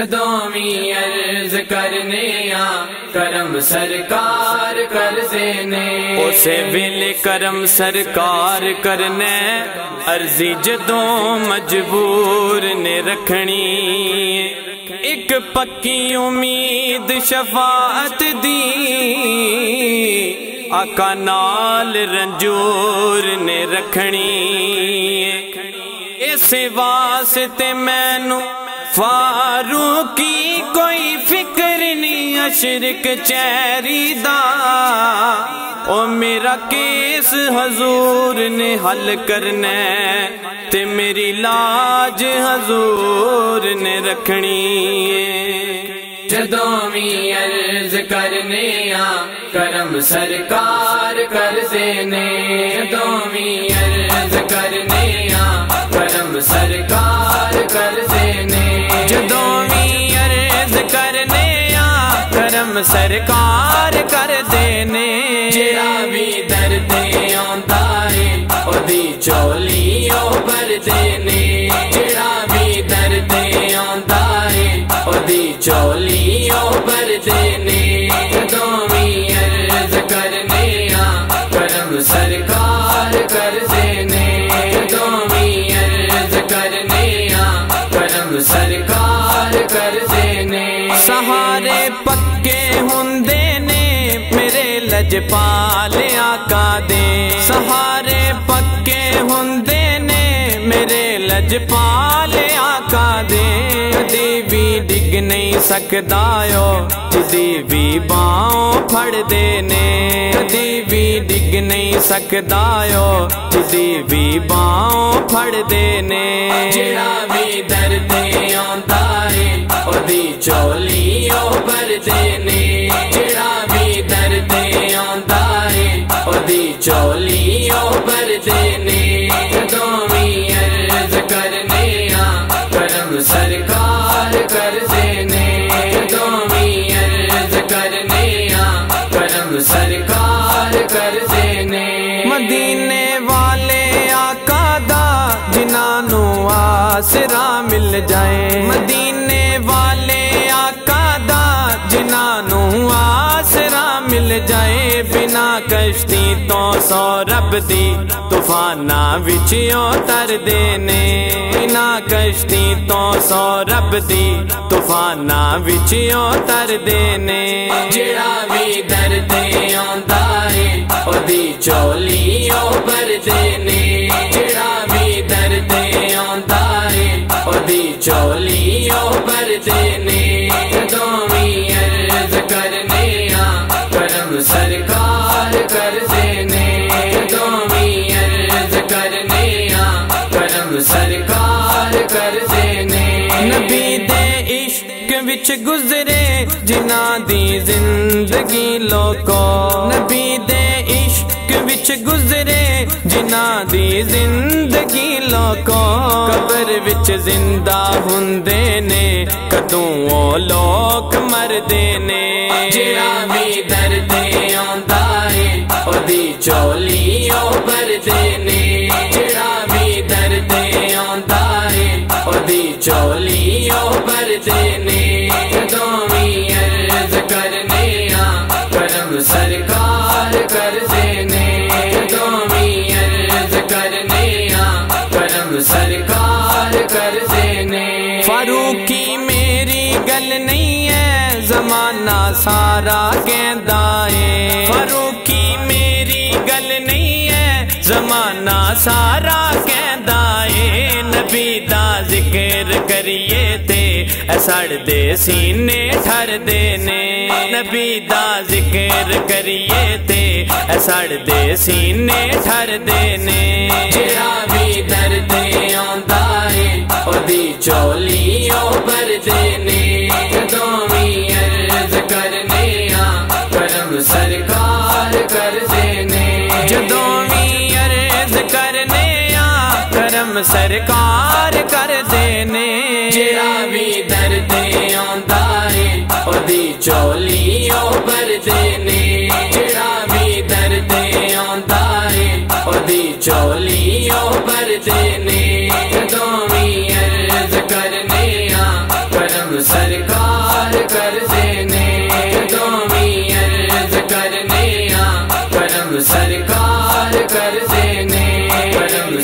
دومی عرض کرنے آ کرم سرکار کر دینے اسے ویلے کرم سرکار کرنے عرضی جدوں مجبور نے رکھنی ایک پکی امید شفاعت دی آقا نال رنجور نے رکھنی اس واسطے مینوں فاروقی کوئی فکر نہیں اشرک چیری دا او میرا کیس حضور نے حل کرنا تے میری لاج حضور نے رکھنی جدوں بھی عرض کرنے آ کرم سرکار کر دینے جدوں بھی عرض کرنے آ کرم سرکار کر دینے جدوں بھی عرض کرنے آ کرم سرکار کر دینے جڑا بھی درد آندا ہے اودی چولی او بھر دینے جڑا بھی درد آندا ہے اودی چولی او بھر دینے جدوں بھی عرض کرنے آ کرم سرکار کر دینے جدوں بھی عرض کرنے آ کرم سرکار کر دینے سہارے پکے ہوندے نے میرے لجپال آقا دے سہارے پکے ہوندے نے میرے لجپال آقا دے کدی بھی ڈگ نہیں سکدا او جدی بھی باؤں پھڑ دینے کدی بھی ڈگ نہیں سکدا او جدی بھی باؤں پھڑ دینے جڑا بھی درد آندا ہے اودی چولی او بھر دینے جڑا بھی درد آندا ہے اودی چولی او بھر دینے جدوں بھی عرض کرنے آ کرم سرکار کر دینے جدوں بھی عرض کرنے آ کرم سرکار کر دینے مدینے والے آقا دا جنہاں نوں آسرا مل جائے مدینے والے آقا دا جنہاں نوں آسرا مل جائے بنا کشتی تو سورب دی طوفاناں وچ اتر دینے بنا کشتی تو سورب دی طوفاناں وچ اتر دینے جڑا بھی درد آندا ہے اودی چولی او بھر دینے جڑا بھی درد آندا ہے اودی چولی او بھر دینے جدوں بھی عرض کرنے آ کرم سرکار کر دینے جدوں بھی عرض کرنے آ کرم سرکار کر دینے نبی دے عشق وچ گزرے جنہاں دی زندگی لوکو نبی دے عشق وچ گزرے جنہاں دی زندگی لوکو قبر وچ زندہ ہوندے نے کدوں او لوک مردے نے جڑا بھی درد آندا ہے اودی چولی او بھر دینے جڑا بھی درد آندا ہے اودی چولی او بھر دینے جدوں بھی عرض کرنے آ کرم سرکار کر دینے جدوں بھی عرض کرنے آ کرم سرکار کر دینے فاروقی میری گل نہیں ہے زمانہ سارا کہندا ہے فاروقی میری گل نہیں ہے زمانہ سارا کہندا ہے نبی دا ذکر کریے تے سڑ دے سینے ٹھر دینے نبی دا ذکر کریے تے سڑ دے سینے ٹھر دینے جڑا بھی درد آندا ہے اودی چولی او بھر دینے جدوں بھی عرض کرنے آ کرم سرکار کر دینے جدوں بھی عرض کرنے آ کرم سرکار کر دینے جڑا بھی درد آندا ہے اودی چولی او بھر دینے جڑا بھی درد آندا ہے اودی چولی او بھر دینے جدوں بھی عرض کرنے آ کرم سرکار کر دینے جدوں وی عرض کرنے کرم سرکار کر دینے کرم